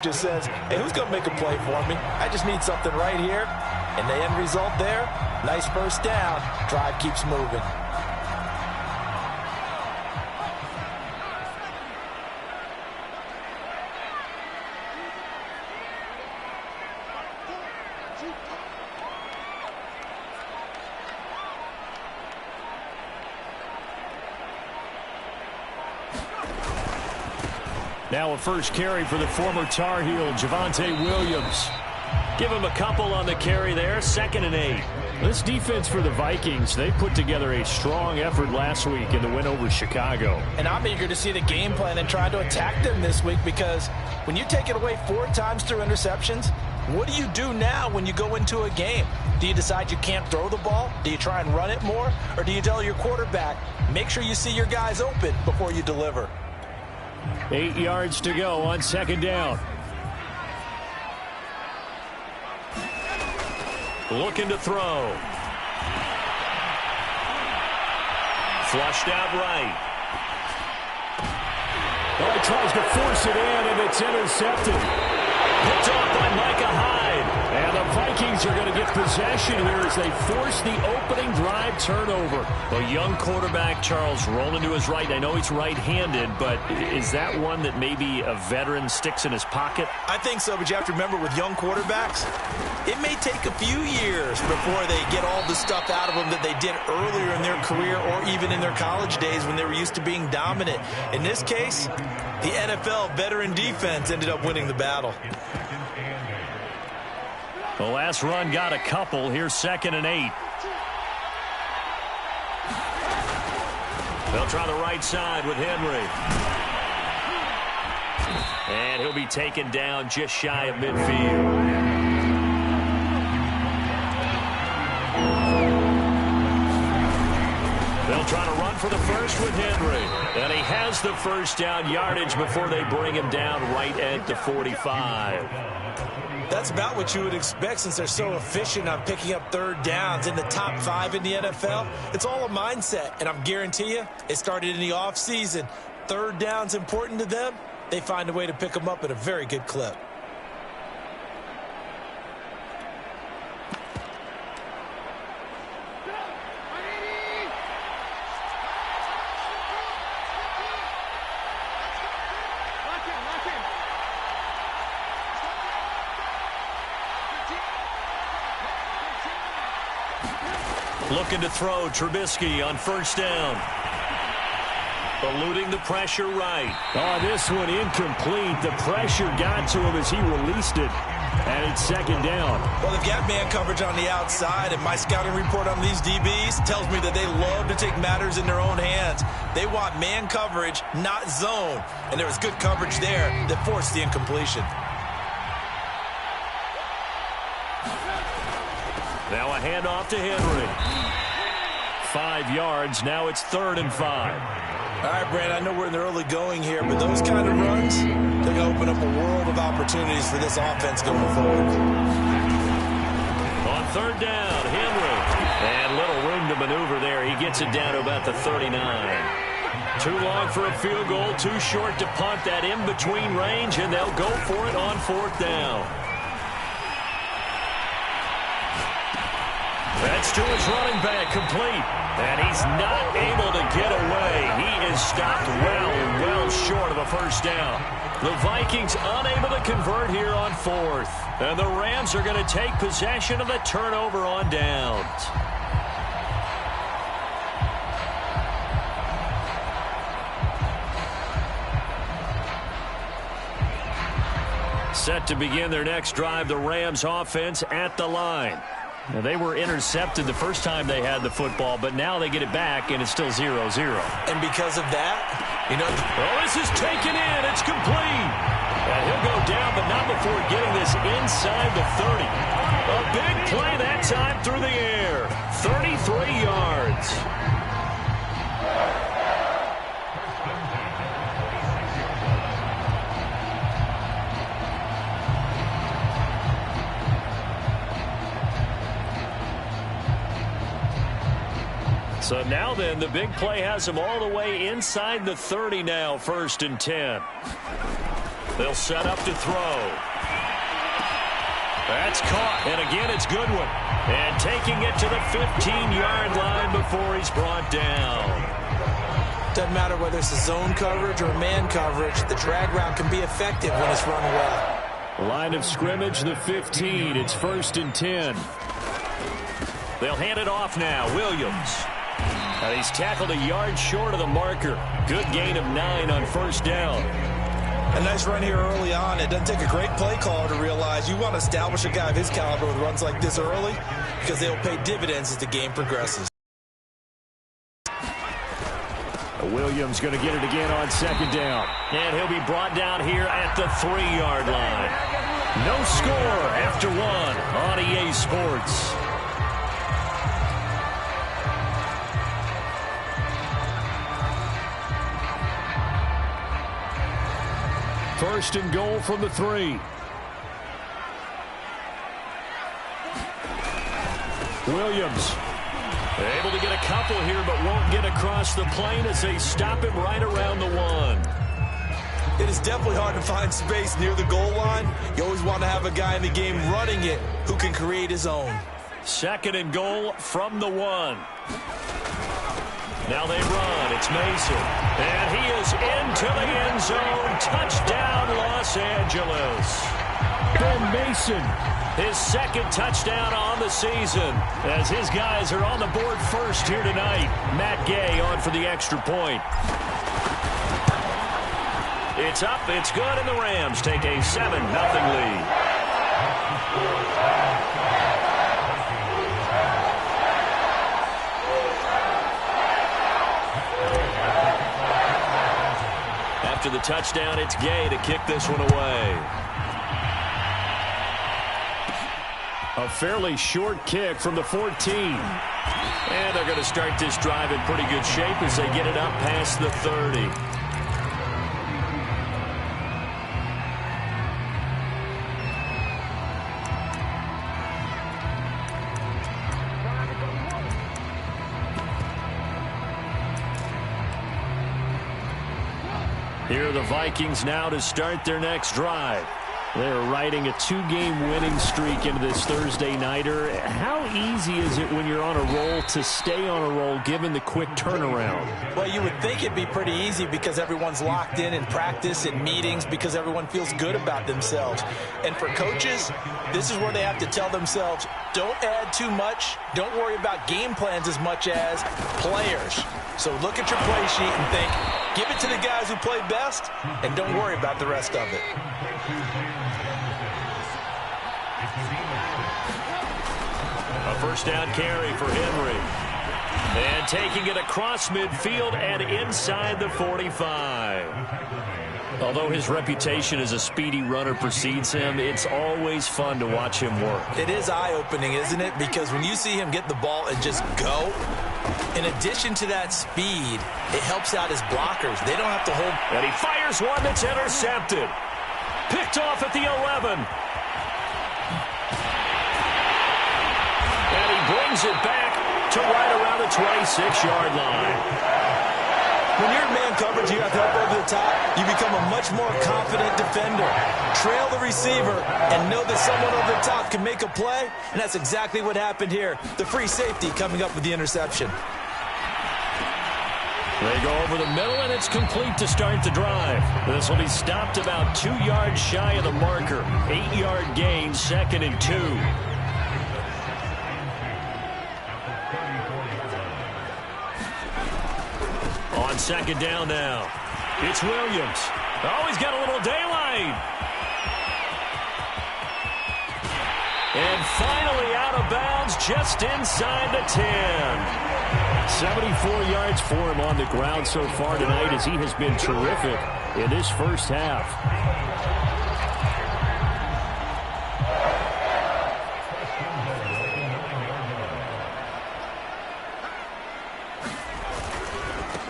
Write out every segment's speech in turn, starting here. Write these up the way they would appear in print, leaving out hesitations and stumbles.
Just says, hey, who's going to make a play for me? I just need something right here. And the end result there, nice first down. Drive keeps moving. Now a first carry for the former Tar Heel, Javonte Williams. Give him a couple on the carry there, 2nd and 8. This defense for the Vikings, they put together a strong effort last week in the win over Chicago. And I'm eager to see the game plan and try to attack them this week, because when you take it away 4 times through interceptions, what do you do now when you go into a game? Do you decide you can't throw the ball? Do you try and run it more? Or do you tell your quarterback, make sure you see your guys open before you deliver? 8 yards to go on 2nd down. Looking to throw. Flushed out right. Oh, he tries to force it in, and it's intercepted. Picked off by Micah Hyde. And the Vikings are going to get possession here as they force the opening drive turnover. A young quarterback, Charles, rolling to his right. I know he's right-handed, but is that one that maybe a veteran sticks in his pocket? I think so, but you have to remember with young quarterbacks, it may take a few years before they get all the stuff out of them that they did earlier in their career or even in their college days when they were used to being dominant. In this case, the NFL veteran defense ended up winning the battle. The last run got a couple. Here's 2nd and 8. They'll try the right side with Henry. And he'll be taken down just shy of midfield. They'll try to run for the first with Henry. And he has the first down yardage before they bring him down right at the 45. That's about what you would expect since they're so efficient on picking up 3rd downs in the top 5 in the NFL. It's all a mindset, and I'm guarantee you it started in the offseason. 3rd down's important to them. They find a way to pick them up at a very good clip. Looking to throw, Trubisky on 1st down. Eluding the pressure right. Oh, this one incomplete. The pressure got to him as he released it. And it's 2nd down. Well, they've got man coverage on the outside, and my scouting report on these DBs tells me that they love to take matters in their own hands. They want man coverage, not zone. And there was good coverage there that forced the incompletion. Now a handoff to Henry. 5 yards. Now it's 3rd and 5. All right, Brad, I know we're in the early going here, but those kind of runs, they're going to open up a world of opportunities for this offense going forward. On 3rd down, Henry. And little room to maneuver there. He gets it down to about the 39. Too long for a field goal, too short to punt. That in-between range, and they'll go for it on 4th down. That's to his running back, complete. And he's not able to get away. He is stopped well short of a 1st down. The Vikings unable to convert here on 4th. And the Rams are going to take possession of the turnover on downs. Set to begin their next drive, the Rams offense at the line. Now, they were intercepted the first time they had the football, but now they get it back, and it's still 0-0. And because of that, this is taken in. It's complete. And he'll go down, but not before getting this inside the 30. A big play that time through the air. 33 yards. So now then, the big play has him all the way inside the 30 now, 1st and 10. They'll set up to throw. That's caught, and again it's Goodwin. And taking it to the 15-yard line before he's brought down. Doesn't matter whether it's a zone coverage or man coverage, the drag route can be effective when it's run well. Line of scrimmage, the 15. It's 1st and 10. They'll hand it off now. Williams. And he's tackled a yard short of the marker. Good gain of 9 on 1st down. A nice run here early on. It doesn't take a great play caller to realize you want to establish a guy of his caliber with runs like this early because they'll pay dividends as the game progresses. Williams going to get it again on 2nd down. And he'll be brought down here at the 3-yard line. No score after 1 on EA Sports. First and goal from the 3. Williams. Able to get a couple here, but won't get across the plane as they stop him right around the 1. It is definitely hard to find space near the goal line. You always want to have a guy in the game running it who can create his own. 2nd and goal from the 1. Now they run. It's Mason. And he is into the end zone. Touchdown, Los Angeles. Ben Mason. His 2nd touchdown on the season as his guys are on the board first here tonight. Matt Gay on for the extra point. It's up, it's good, and the Rams take a 7-0 lead. After the touchdown, it's Gay to kick this one away. A fairly short kick from the 14. And they're going to start this drive in pretty good shape as they get it up past the 30. Here are the Vikings now to start their next drive. They're riding a 2-game winning streak into this Thursday nighter. How easy is it when you're on a roll to stay on a roll given the quick turnaround? Well, you would think it'd be pretty easy because everyone's locked in practice and meetings because everyone feels good about themselves. And for coaches, this is where they have to tell themselves, don't add too much. Don't worry about game plans as much as players. So look at your play sheet and think, give it to the guys who play best, and don't worry about the rest of it. A 1st down carry for Henry. And taking it across midfield and inside the 45. Although his reputation as a speedy runner precedes him, it's always fun to watch him work. It is eye-opening, isn't it? Because when you see him get the ball and just go, in addition to that speed, it helps out his blockers. They don't have to hold. And he fires one that's intercepted. Picked off at the 11. And he brings it back to right around the 26-yard line. When you're in man coverage, you have help over the top. You become a much more confident defender. Trail the receiver and know that someone over the top can make a play, and that's exactly what happened here. The free safety coming up with the interception. They go over the middle, and it's complete to start the drive. This will be stopped about 2 yards shy of the marker. 8-yard gain, 2nd and 2. On 2nd down now. It's Williams. Oh, he's got a little daylight. And finally out of bounds just inside the 10. 74 yards for him on the ground so far tonight as he has been terrific in this first half.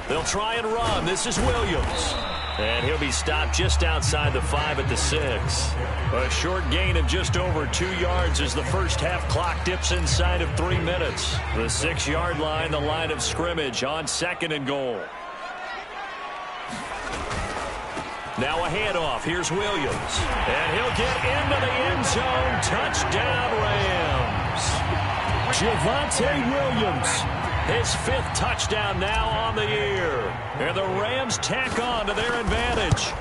They'll try and run. This is Williams. And he'll be stopped just outside the 5 at the 6. A short gain of just over 2 yards as the first half clock dips inside of 3 minutes. The 6-yard line, the line of scrimmage on 2nd and goal. Now a handoff. Here's Williams. And he'll get into the end zone. Touchdown, Rams. Javonte Williams. His 5th touchdown now on the year. And the Rams tack on to their advantage.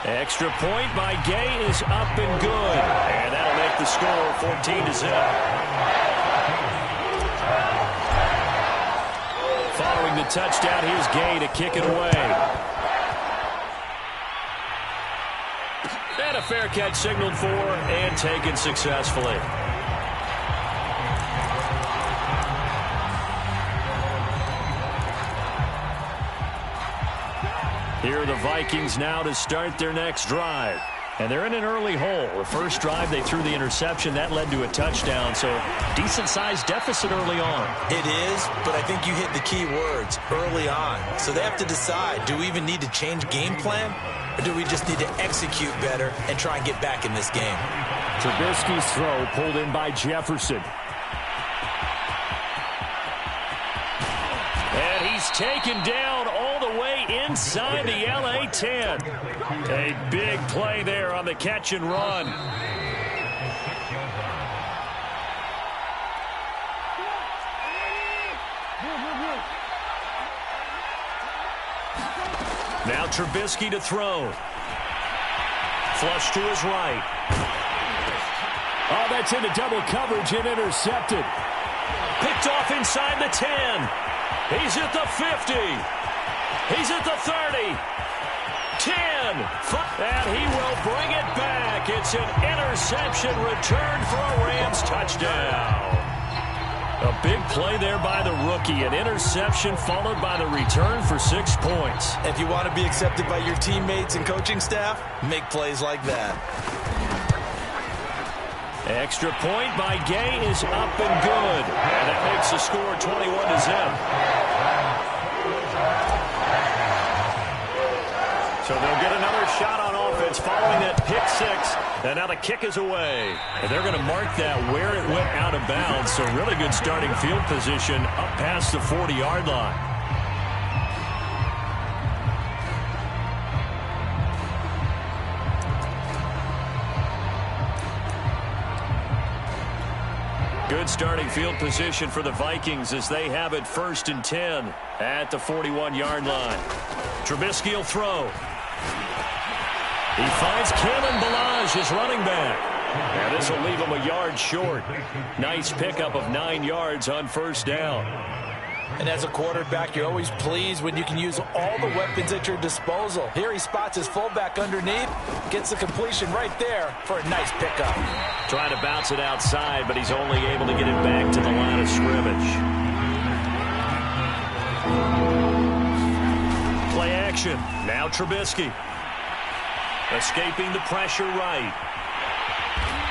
Extra point by Gay is up and good. And that'll make the score 14-0. Following the touchdown, here's Gay to kick it away. And a fair catch signaled for and taken successfully. Here are the Vikings now to start their next drive. And they're in an early hole. The first drive, they threw the interception. That led to a touchdown, so decent-sized deficit early on. It is, but I think you hit the key words, early on. So they have to decide, do we even need to change game plan, or do we just need to execute better and try and get back in this game? Trubisky's throw pulled in by Jefferson. And he's taken down all the way inside the LA 10. A big play there on the catch and run. Now Trubisky to throw. Flush to his right. Oh, that's into double coverage and intercepted. Picked off inside the 10. He's at the 50. He's at the 30. 10. And he will bring it back. It's an interception return for a Rams touchdown. A big play there by the rookie. An interception followed by the return for 6 points. If you want to be accepted by your teammates and coaching staff, make plays like that. Extra point by Gay is up and good. And that makes the score 21-0. So they'll get another shot on offense following that pick 6. And now the kick is away. And they're going to mark that where it went out of bounds. So really good starting field position up past the 40-yard line. Good starting field position for the Vikings as they have it 1st and 10 at the 41-yard line. Trubisky will throw. He finds Kalen Ballage, his running back. And this will leave him a yard short. Nice pickup of 9 yards on 1st down. And as a quarterback, you're always pleased when you can use all the weapons at your disposal. Here he spots his fullback underneath, gets the completion right there for a nice pickup. Trying to bounce it outside, but he's only able to get it back to the line of scrimmage. Play action. Now Trubisky. Escaping the pressure right.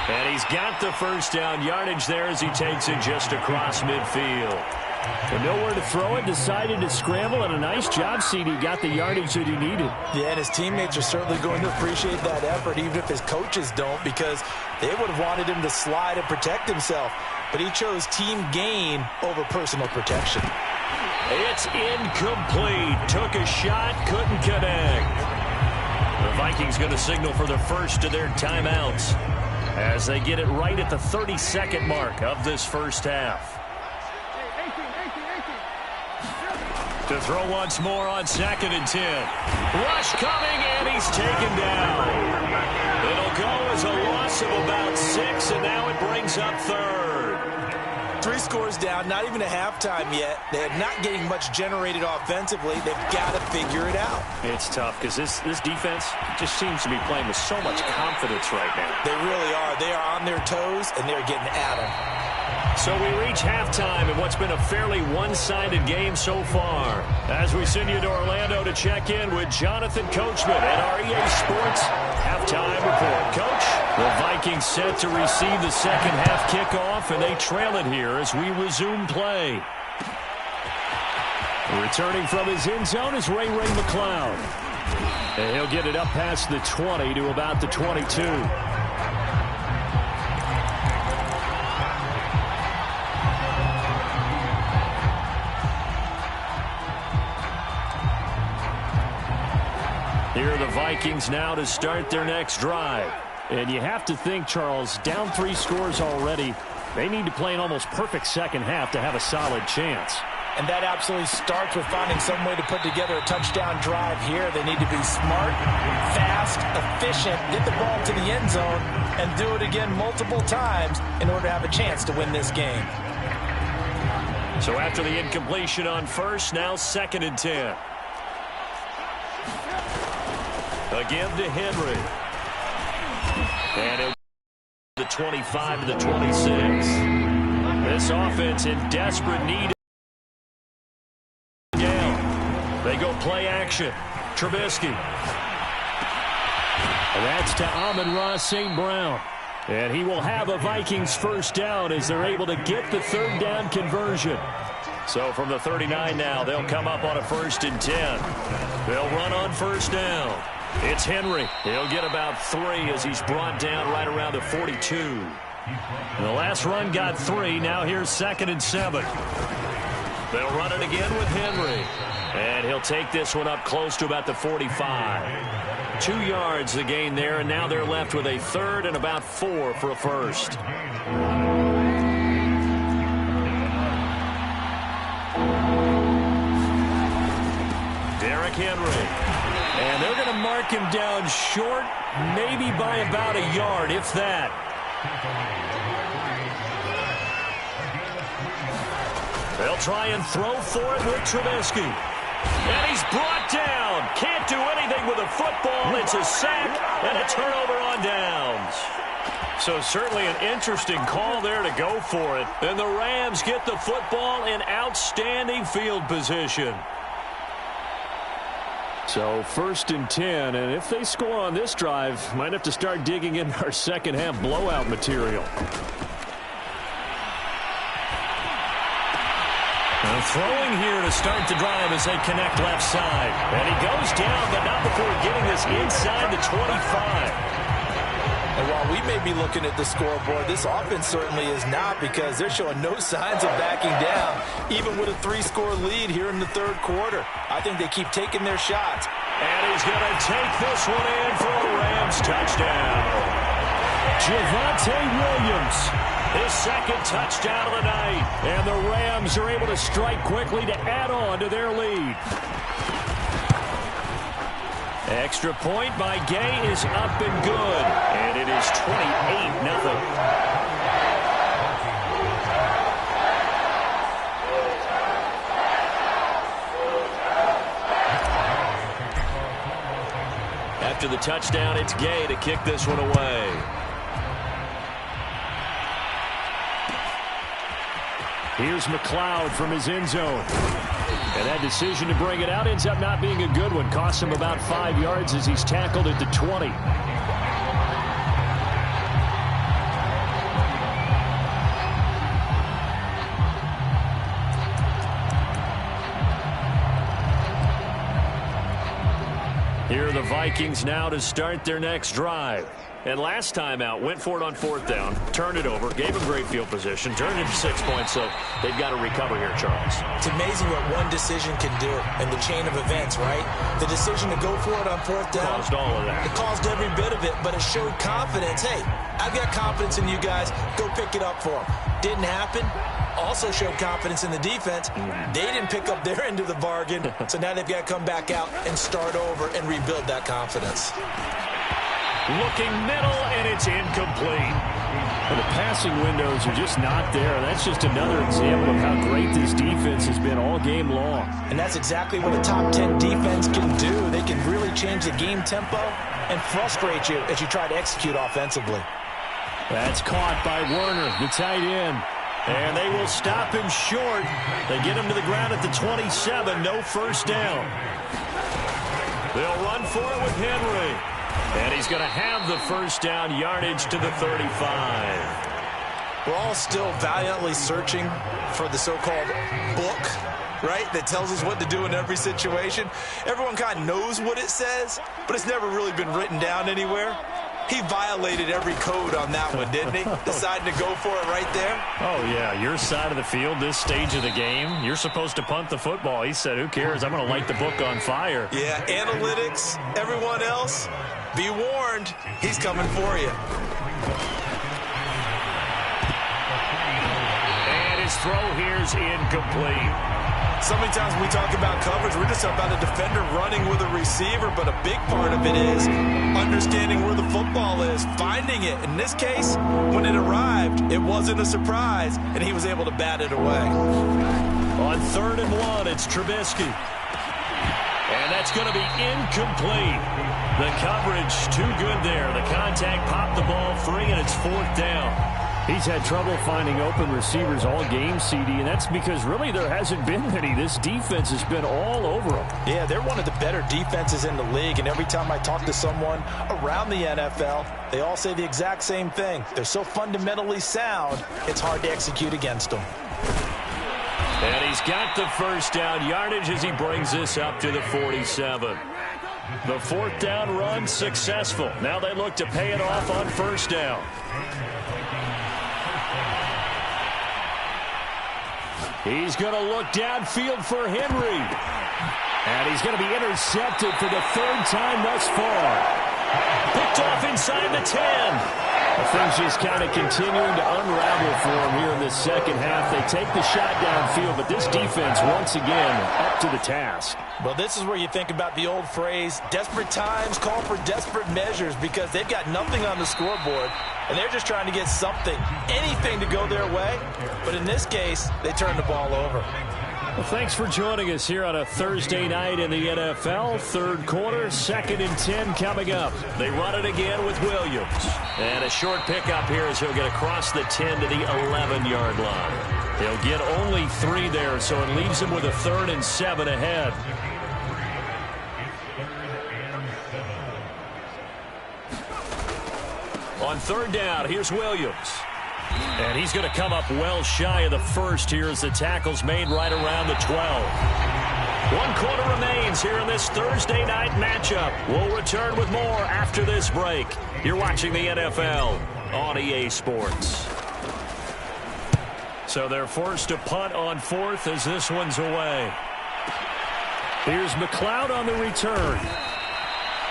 And he's got the 1st down yardage there as he takes it just across midfield. And nowhere to throw it, decided to scramble, and a nice job, CD. Got the yardage that he needed. Yeah, and his teammates are certainly going to appreciate that effort, even if his coaches don't, because they would have wanted him to slide and protect himself. But he chose team gain over personal protection. It's incomplete. Took a shot, couldn't connect. The Vikings going to signal for the first of their timeouts as they get it right at the 32nd mark of this first half. To throw once more on 2nd and 10. Rush coming, and he's taken down. It'll go as a loss of about 6, and now it brings up 3rd. 3 scores down, not even a halftime yet. They're not getting much generated offensively. They've got to figure it out. It's tough because this defense just seems to be playing with so much confidence right now. They really are. They are on their toes, and they're getting at them. So we reach halftime in what's been a fairly one-sided game so far. As we send you to Orlando to check in with Jonathan Coachman at our EA Sports Halftime Report. Coach, the Vikings set to receive the second half kickoff, and they trail it here as we resume play. Returning from his end zone is Ray McCloud. And he'll get it up past the 20 to about the 22. Here are the Vikings now to start their next drive. And you have to think, Charles, down 3 scores already. They need to play an almost perfect second half to have a solid chance. And that absolutely starts with finding some way to put together a touchdown drive here. They need to be smart, fast, efficient, get the ball to the end zone, and do it again multiple times in order to have a chance to win this game. So after the incompletion on first, now 2nd and 10. A give to Henry. And it'll the 25 to the 26. This offense in desperate need. Down. They go play action. Trubisky. And that's to Amon-Ra St. Brown. And he will have a Vikings first down as they're able to get the 3rd down conversion. So from the 39 now, they'll come up on a 1st and 10. They'll run on 1st down. It's Henry. He'll get about 3 as he's brought down right around the 42. And the last run got 3. Now here's 2nd and 7. They'll run it again with Henry. And he'll take this one up close to about the 45. 2 yards the gain there, and now they're left with a 3rd and about 4 for a first. Derrick Henry. And they're going to mark him down short, maybe by about a yard, if that. They'll try and throw for it with Trubisky. And he's brought down. Can't do anything with a football. It's a sack and a turnover on downs. So certainly an interesting call there to go for it. And the Rams get the football in outstanding field position. So 1st and 10, and if they score on this drive, might have to start digging in our second half blowout material. And throwing here to start the drive as they connect left side. And he goes down, but not before getting this inside the 25. And while we may be looking at the scoreboard, this offense certainly is not, because they're showing no signs of backing down, even with a 3-score lead here in the 3rd quarter. I think they keep taking their shots. And he's going to take this one in for a Rams touchdown. Javonte Williams. His 2nd touchdown of the night. And the Rams are able to strike quickly to add on to their lead. Extra point by Gay is up and good. And it is 28-0. After the touchdown, it's Gay to kick this one away. Here's McLeod from his end zone. And that decision to bring it out ends up not being a good one. Costs him about 5 yards as he's tackled at the 20. Here are the Vikings now to start their next drive. And last time out, went for it on 4th down, turned it over, gave them great field position, turned it into 6 points, so they've got to recover here, Charles. It's amazing what one decision can do in the chain of events, right? The decision to go for it on 4th down. Caused all of that. It caused every bit of it, but it showed confidence. Hey, I've got confidence in you guys. Go pick it up for them. Didn't happen. Also showed confidence in the defense. They didn't pick up their end of the bargain, so now they've got to come back out and start over and rebuild that confidence. Looking middle, and it's incomplete. Well, the passing windows are just not there. That's just another example of how great this defense has been all game long. And that's exactly what a top 10 defense can do. They can really change the game tempo and frustrate you as you try to execute offensively. That's caught by Werner, the tight end. And they will stop him short. They get him to the ground at the 27. No first down. They'll run for it with Henry. And he's going to have the first down, yardage to the 35. We're all still valiantly searching for the so-called book, right, that tells us what to do in every situation. Everyone kind of knows what it says, but it's never really been written down anywhere. He violated every code on that one, didn't he? Deciding to go for it right there. Oh, yeah, your side of the field, this stage of the game, you're supposed to punt the football. He said, who cares? I'm going to light the book on fire. Yeah, analytics, everyone else, be warned, he's coming for you. And his throw here's incomplete. So many times when we talk about coverage, we're just about a defender running with a receiver, but a big part of it is understanding where the football is, finding it. In this case, when it arrived, it wasn't a surprise, and he was able to bat it away. On 3rd and 1, it's Trubisky. And that's going to be incomplete. The coverage too good there. The contact popped the ball free, and it's 4th down. He's had trouble finding open receivers all game, CD, and that's because really there hasn't been many. This defense has been all over them. Yeah, they're one of the better defenses in the league, and every time I talk to someone around the NFL, they all say the exact same thing. They're so fundamentally sound, it's hard to execute against them. And he's got the first down yardage as he brings this up to the 47. The 4th down run successful. Now they look to pay it off on 1st down. He's going to look downfield for Henry. And he's going to be intercepted for the 3rd time thus far. Picked off inside the 10. Things just kind of continuing to unravel for him here in this second half. They take the shot downfield, but this defense once again up to the task. Well, this is where you think about the old phrase, desperate times call for desperate measures, because they've got nothing on the scoreboard, and they're just trying to get something, anything to go their way. But in this case, they turn the ball over. Well, thanks for joining us here on a Thursday night in the NFL. 3rd quarter, 2nd and 10 coming up. They run it again with Williams. And a short pickup here as he'll get across the 10 to the 11-yard line. He'll get only 3 there, so it leaves him with a 3rd and 7 ahead. On 3rd down, here's Williams. And he's going to come up well shy of the first here as the tackle's made right around the 12. 1 quarter remains here in this Thursday night matchup. We'll return with more after this break. You're watching the NFL on EA Sports. So they're forced to punt on 4th as this one's away. Here's McLeod on the return.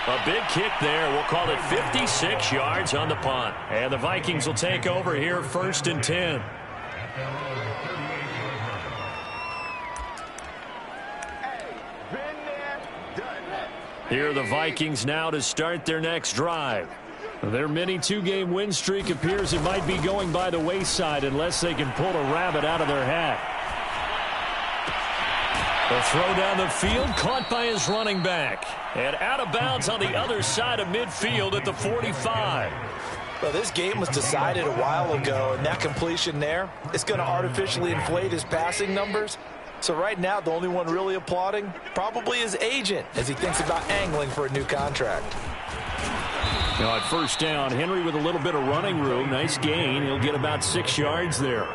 A big kick there. We'll call it 56 yards on the punt. And the Vikings will take over here 1st and 10. Here are the Vikings now to start their next drive. Their mini 2-game win streak appears it might be going by the wayside unless they can pull a rabbit out of their hat. The throw down the field, caught by his running back. And out of bounds on the other side of midfield at the 45. Well, this game was decided a while ago, and that completion there, it's going to artificially inflate his passing numbers. So right now, the only one really applauding probably his agent as he thinks about angling for a new contract. Now at 1st down, Henry with a little bit of running room. Nice gain. He'll get about 6 yards there.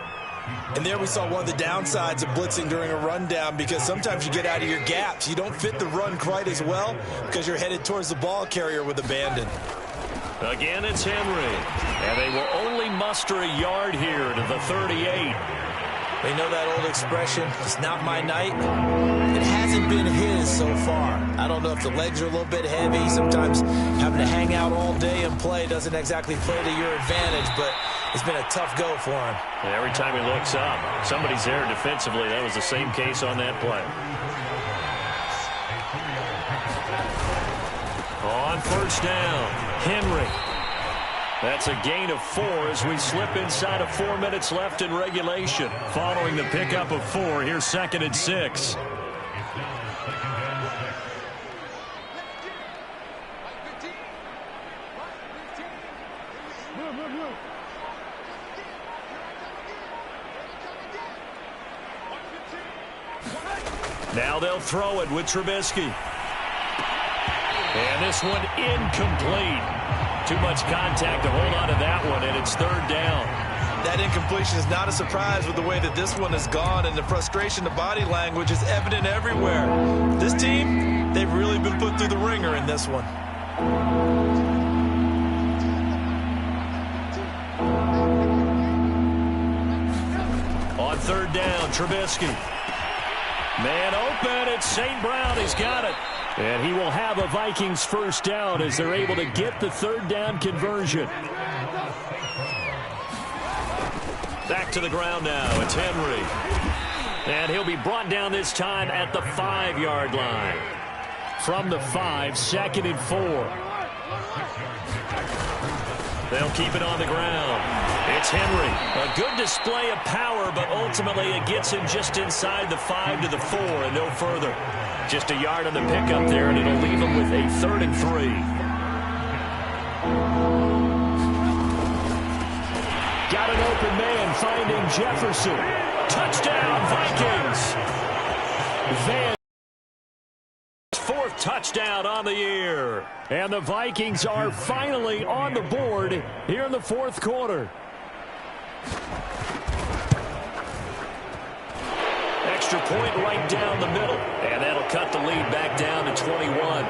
And there we saw one of the downsides of blitzing during a rundown, because sometimes you get out of your gaps. You don't fit the run quite as well because you're headed towards the ball carrier with abandon. Again, it's Henry. And they will only muster a yard here to the 38. You know that old expression, it's not my night? It hasn't been his so far. I don't know if the legs are a little bit heavy. Sometimes having to hang out all day and play doesn't exactly play to your advantage, but it's been a tough go for him. And every time he looks up, somebody's there defensively. That was the same case on that play. On 1st down, Henry. That's a gain of 4 as we slip inside of 4 minutes left in regulation. Following the pickup of 4, here's 2nd and 6. Now they'll throw it with Trubisky. And this one incomplete. Too much contact to hold on to that one, and it's 3rd down. That incompletion is not a surprise with the way that this one has gone, and the frustration, the body language is evident everywhere. This team, they've really been put through the ringer in this one. third down. Trubisky. Man open. It's St. Brown. He's got it. And he will have a Vikings first down as they're able to get the third down conversion. Back to the ground now. It's Henry. And he'll be brought down this time at the 5-yard line. From the 5, 2nd and 4. They'll keep it on the ground. It's Henry. A good display of power, but ultimately it gets him just inside the 5 to the 4 and no further. Just a yard on the pickup there, and it'll leave him with a 3rd and 3. Got an open man, finding Jefferson. Touchdown, Vikings. Van. 4th touchdown on the year. And the Vikings are finally on the board here in the 4th quarter. Extra point right down the middle. And that'll cut the lead back down to 21.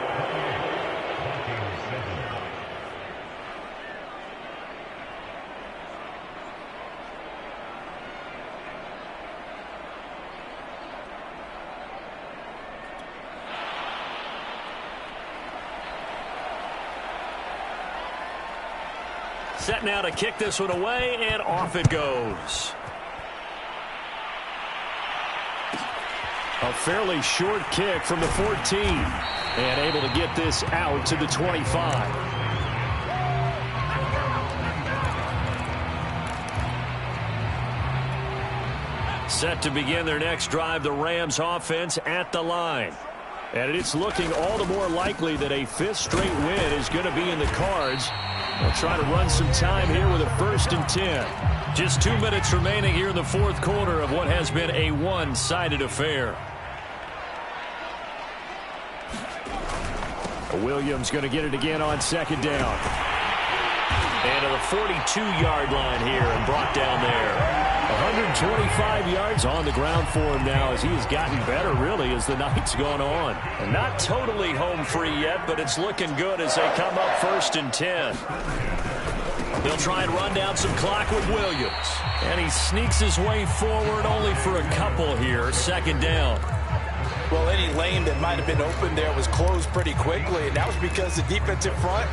Set now to kick this one away, and off it goes. A fairly short kick from the 14. And able to get this out to the 25. Set to begin their next drive, the Rams offense at the line. And it's looking all the more likely that a 5th straight win is going to be in the cards. They'll try to run some time here with a 1st and 10. Just 2 minutes remaining here in the 4th quarter of what has been a one-sided affair. Williams going to get it again on 2nd down. And to the 42-yard line here and brought down there. 125 yards on the ground for him now as he has gotten better, really, as the night's gone on. And not totally home free yet, but it's looking good as they come up 1st and 10. They'll try and run down some clock with Williams. And he sneaks his way forward only for a couple here. 2nd down. Well, any lane that might have been open there was closed pretty quickly, and that was because the defensive front,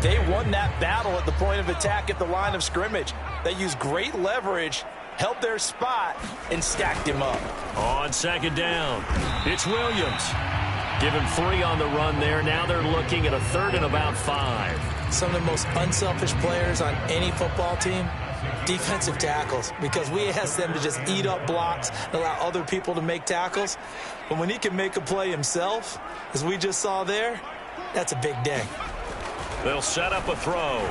they won that battle at the point of attack at the line of scrimmage. They used great leverage, held their spot, and stacked him up. On 2nd down, it's Williams. Give him 3 on the run there. Now they're looking at a 3rd and about 5. Some of the most unselfish players on any football team, defensive tackles, because we ask them to just eat up blocks and allow other people to make tackles. But when he can make a play himself, as we just saw there, that's a big day. They'll set up a throw.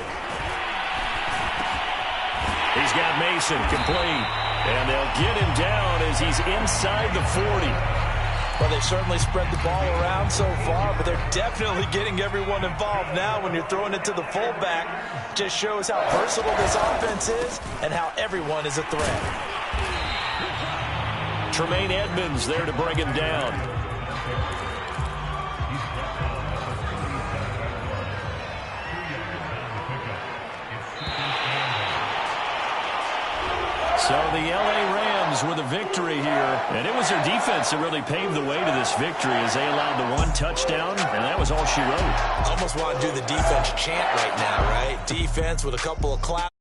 He's got Mason complete. And they'll get him down as he's inside the 40. Well, they've certainly spread the ball around so far, but they're definitely getting everyone involved now when you're throwing it to the fullback. Just shows how versatile this offense is and how everyone is a threat. Tremaine Edmonds there to bring him down. So the L.A. Rams with a victory here. And it was their defense that really paved the way to this victory as they allowed the 1 touchdown, and that was all she wrote. Almost want to do the defense chant right now, right? Defense with a couple of claps.